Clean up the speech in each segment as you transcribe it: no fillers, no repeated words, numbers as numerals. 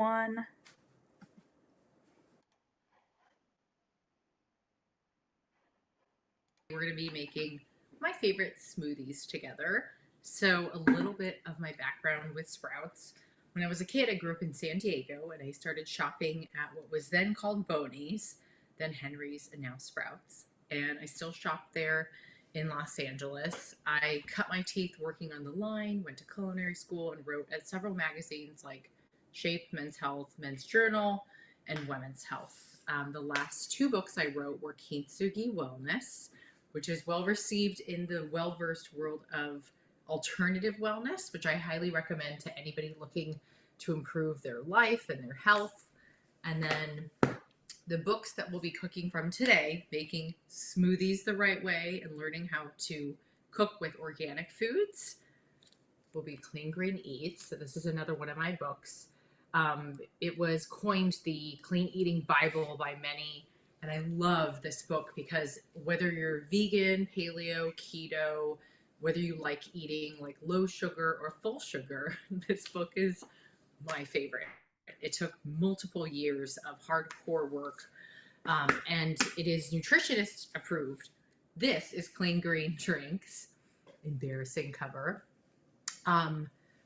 One. We're going to be making my favorite smoothies together. So, a little bit of my background with Sprouts. When I was a kid, I grew up in San Diego and I started shopping at what was then called Boney's, then Henry's, and now Sprouts. And I still shop there in Los Angeles. I cut my teeth working on the line, went to culinary school, and wrote at several magazines like Shape, Men's Health, Men's Journal, and Women's Health. The last two books I wrote were Kintsugi Wellness, which is well received in the well-versed world of alternative wellness, which I highly recommend to anybody looking to improve their life and their health. And then the books that we'll be cooking from today, Making Smoothies the Right Way and Learning How to Cook with Organic Foods, will be Clean Green Eats. So this is another one of my books. It was coined the Clean Eating Bible by many. And I love this book because whether you're vegan, paleo, keto, whether you like eating like low sugar or full sugar, this book is my favorite. It took multiple years of hardcore work, and it is nutritionist approved. This is Clean Green Drinks. Embarrassing cover.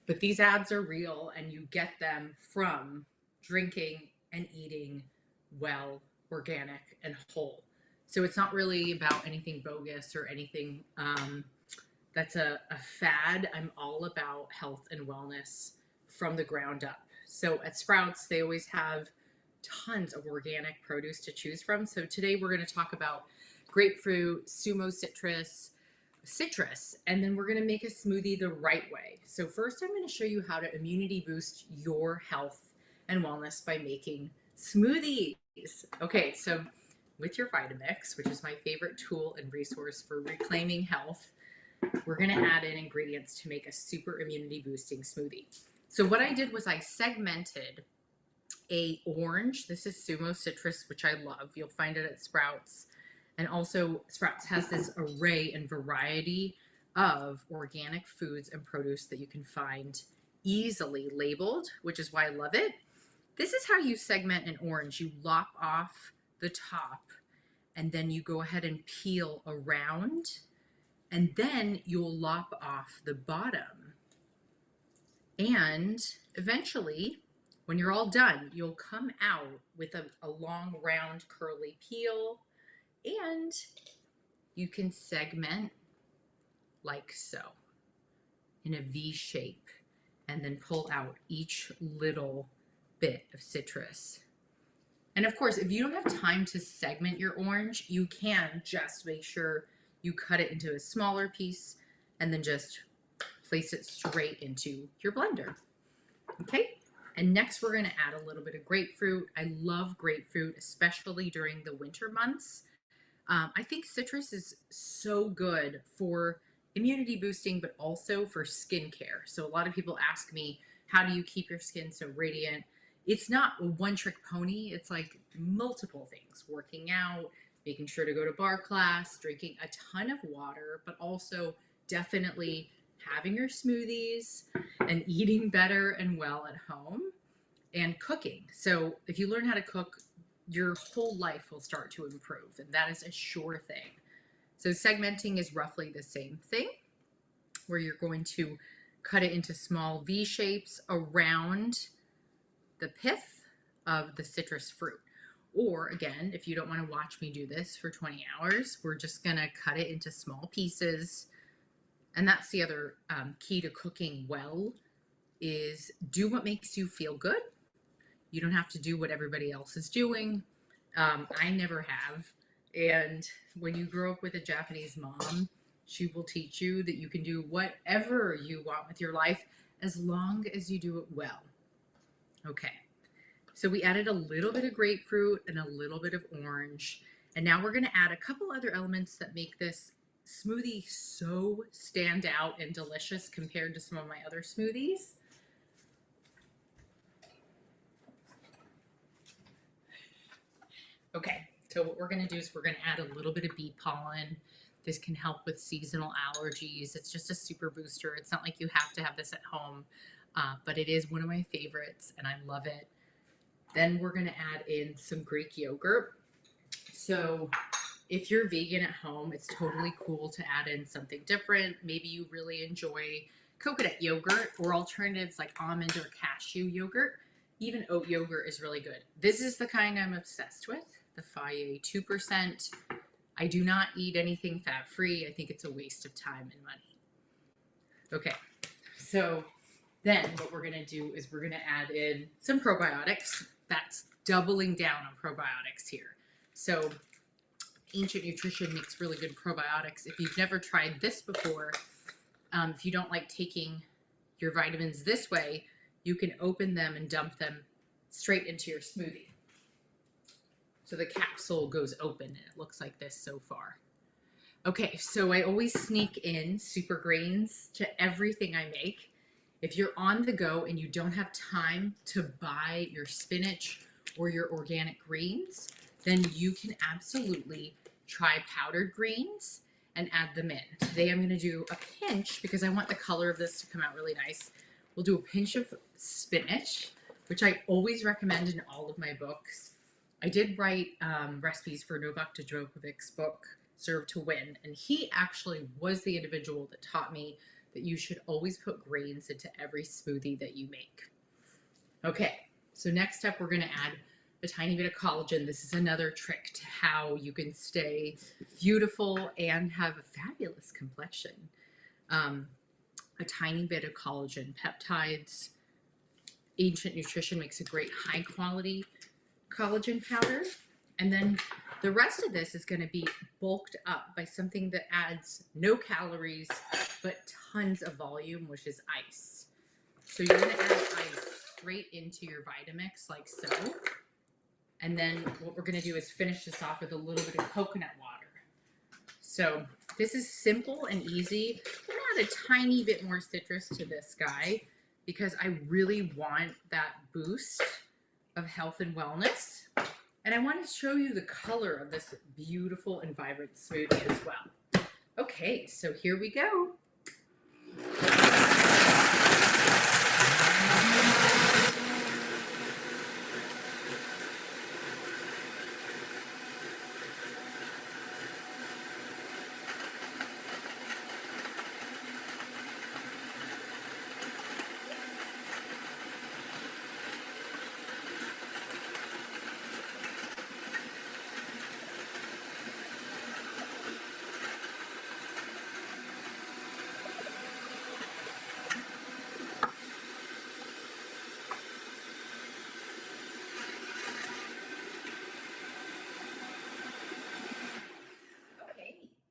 But these ads are real and you get them from drinking and eating well, organic, and whole. So it's not really about anything bogus or anything that's a fad. I'm all about health and wellness from the ground up. So at Sprouts, they always have tons of organic produce to choose from. So today we're going to talk about grapefruit, sumo citrus, and then we're going to make a smoothie the right way. So first I'm going to show you how to immunity boost your health and wellness by making smoothies. Okay, so with your Vitamix, which is my favorite tool and resource for reclaiming health, we're going to add in ingredients to make a super immunity boosting smoothie. So what I did was I segmented a orange. This is sumo citrus, which I love. You'll find it at Sprouts. And also Sprouts has this array and variety of organic foods and produce that you can find easily labeled, which is why I love it. This is how you segment an orange. You lop off the top and then you go ahead and peel around, and then you'll lop off the bottom. And eventually, when you're all done, you'll come out with a long, round, curly peel, and you can segment like so in a V shape and then pull out each little bit of citrus. And of course, if you don't have time to segment your orange, you can just make sure you cut it into a smaller piece and then just place it straight into your blender. Okay, and next we're going to add a little bit of grapefruit. I love grapefruit, especially during the winter months. I think citrus is so good for immunity boosting, but also for skincare. So a lot of people ask me, how do you keep your skin so radiant? It's not a one-trick pony. It's like multiple things: working out, making sure to go to bar class, drinking a ton of water, but also definitely having your smoothies and eating better and well at home, and cooking. So if you learn how to cook, your whole life will start to improve, and that is a sure thing. So segmenting is roughly the same thing, where you're going to cut it into small V shapes around the pith of the citrus fruit. Or again, if you don't want to watch me do this for 20 hours, we're just going to cut it into small pieces. And that's the other key to cooking well, is do what makes you feel good. You don't have to do what everybody else is doing. I never have. And when you grow up with a Japanese mom, she will teach you that you can do whatever you want with your life as long as you do it well. Okay, so we added a little bit of grapefruit and a little bit of orange. And now we're going to add a couple other elements that make this smoothie so stand out and delicious compared to some of my other smoothies. Okay, so what we're going to do is we're going to add a little bit of bee pollen. This can help with seasonal allergies. It's just a super booster. It's not like you have to have this at home, but it is one of my favorites and I love it. Then we're going to add in some Greek yogurt. So if you're vegan at home, it's totally cool to add in something different. Maybe you really enjoy coconut yogurt or alternatives like almond or cashew yogurt. Even oat yogurt is really good. This is the kind I'm obsessed with, the Faye 2%. I do not eat anything fat-free. I think it's a waste of time and money. Okay, so then what we're going to do is we're going to add in some probiotics. That's doubling down on probiotics here. So Ancient Nutrition makes really good probiotics. If you've never tried this before, if you don't like taking your vitamins this way, you can open them and dump them straight into your smoothie. So the capsule goes open and it looks like this so far. Okay, so I always sneak in super greens to everything I make. If you're on the go and you don't have time to buy your spinach or your organic greens, then you can absolutely try powdered greens and add them in. Today I'm going to do a pinch because I want the color of this to come out really nice. We'll do a pinch of spinach, which I always recommend in all of my books. I did write recipes for Novak Djokovic's book, Serve to Win, and he actually was the individual that taught me that you should always put grains into every smoothie that you make. Okay, so next up we're going to add a tiny bit of collagen. This is another trick to how you can stay beautiful and have a fabulous complexion. A tiny bit of collagen peptides. Ancient Nutrition makes a great high quality collagen powder. And then the rest of this is going to be bulked up by something that adds no calories, but tons of volume, which is ice. So you're going to add ice straight into your Vitamix like so. And then what we're going to do is finish this off with a little bit of coconut water. So this is simple and easy. I'm going to add a tiny bit more citrus to this guy because I really want that boost of health and wellness. And I want to show you the color of this beautiful and vibrant smoothie as well. Okay, so here we go.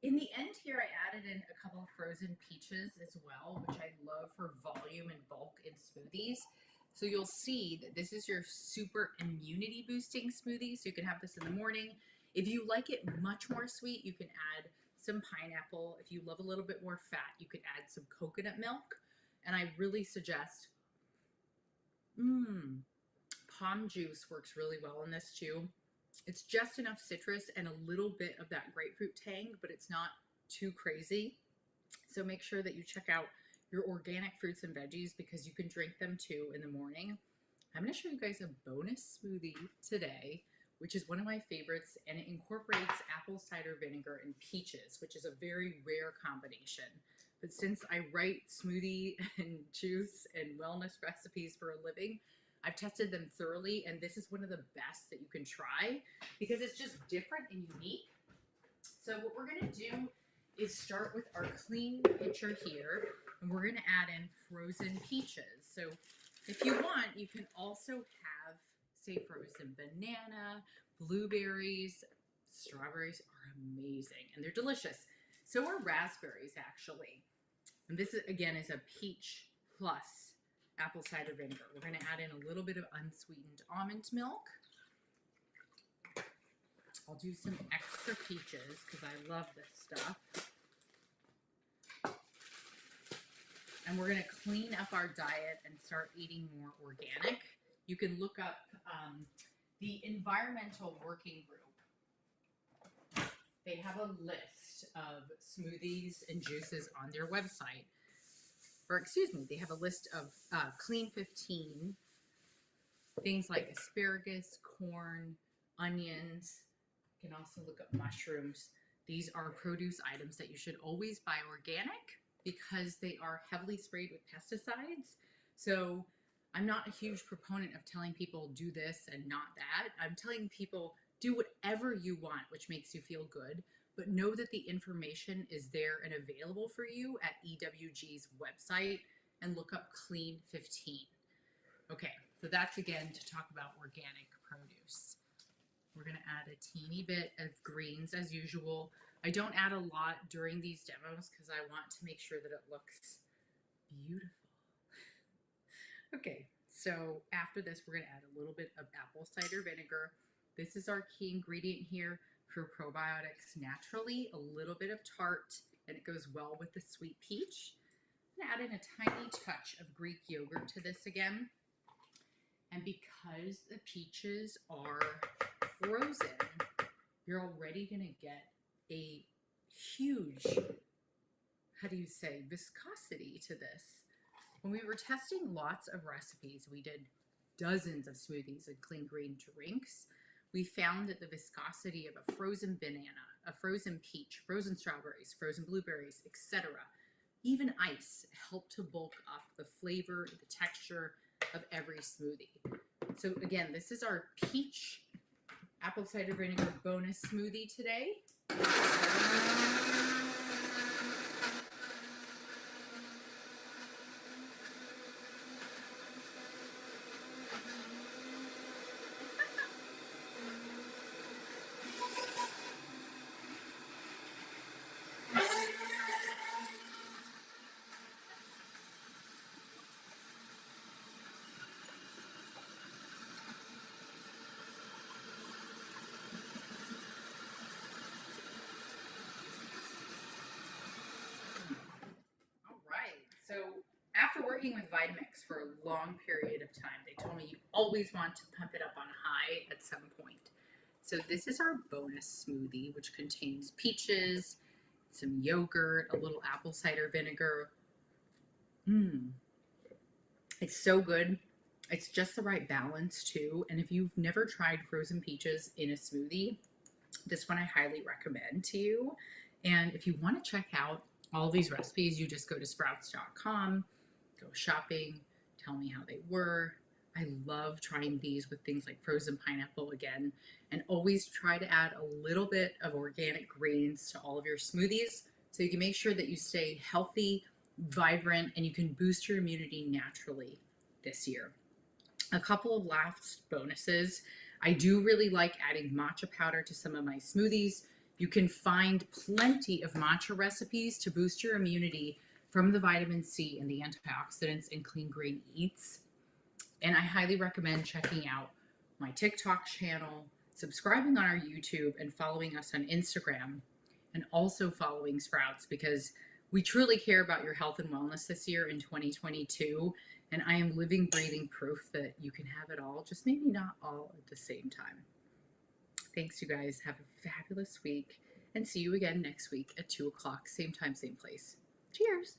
In the end here, I added in a couple of frozen peaches as well, which I love for volume and bulk in smoothies. So you'll see that this is your super immunity boosting smoothie. So you can have this in the morning. If you like it much more sweet, you can add some pineapple. If you love a little bit more fat, you can add some coconut milk. And I really suggest, palm juice works really well in this too. It's just enough citrus and a little bit of that grapefruit tang, but it's not too crazy. So make sure that you check out your organic fruits and veggies because you can drink them too in the morning. I'm going to show you guys a bonus smoothie today, which is one of my favorites, and it incorporates apple cider vinegar and peaches, which is a very rare combination. But since I write smoothie and juice and wellness recipes for a living, I've tested them thoroughly, and this is one of the best that you can try because it's just different and unique. So what we're going to do is start with our clean pitcher here, and we're going to add in frozen peaches. So if you want, you can also have, say, frozen banana, blueberries. Strawberries are amazing, and they're delicious. So are raspberries, actually. And this, again, is a peach plus apple cider vinegar. We're going to add in a little bit of unsweetened almond milk. I'll do some extra peaches because I love this stuff. And we're going to clean up our diet and start eating more organic. You can look up the Environmental Working Group. They have a list of smoothies and juices on their website. Or excuse me, they have a list of Clean 15 things like asparagus, corn, onions. You can also look up mushrooms. These are produce items that you should always buy organic because they are heavily sprayed with pesticides. So I'm not a huge proponent of telling people do this and not that. I'm telling people do whatever you want, which makes you feel good, but know that the information is there and available for you at EWG's website, and look up Clean 15. Okay, so that's again to talk about organic produce. We're going to add a teeny bit of greens as usual. I don't add a lot during these demos because I want to make sure that it looks beautiful. Okay, so after this, we're going to add a little bit of apple cider vinegar. This is our key ingredient here for probiotics naturally, a little bit of tart, and it goes well with the sweet peach. I'm going to add in a tiny touch of Greek yogurt to this again. And because the peaches are frozen, you're already going to get a huge, how do you say, viscosity to this. When we were testing lots of recipes, we did dozens of smoothies and clean green drinks. We found that the viscosity of a frozen banana, a frozen peach, frozen strawberries, frozen blueberries, etc., even ice helped to bulk up the flavor, the texture of every smoothie. So again, this is our peach apple cider vinegar bonus smoothie today. All right. So after working with Vitamix for a long period of time, they told me you always want to pump it up on high at some point. So this is our bonus smoothie, which contains peaches, some yogurt, a little apple cider vinegar. It's so good. It's just the right balance too. And if you've never tried frozen peaches in a smoothie, this one I highly recommend to you. And if you want to check out all these recipes, you just go to sprouts.com, go shopping, tell me how they were. I love trying these with things like frozen pineapple again, and always try to add a little bit of organic greens to all of your smoothies so you can make sure that you stay healthy, vibrant, and you can boost your immunity naturally this year. A couple of last bonuses. I do really like adding matcha powder to some of my smoothies. You can find plenty of matcha recipes to boost your immunity from the vitamin C and the antioxidants in Clean Green Eats. And I highly recommend checking out my TikTok channel, subscribing on our YouTube, and following us on Instagram, and also following Sprouts, because we truly care about your health and wellness this year in 2022. And I am living, breathing proof that you can have it all, just maybe not all at the same time. Thanks, you guys. Have a fabulous week, and see you again next week at 2 o'clock, same time, same place. Cheers.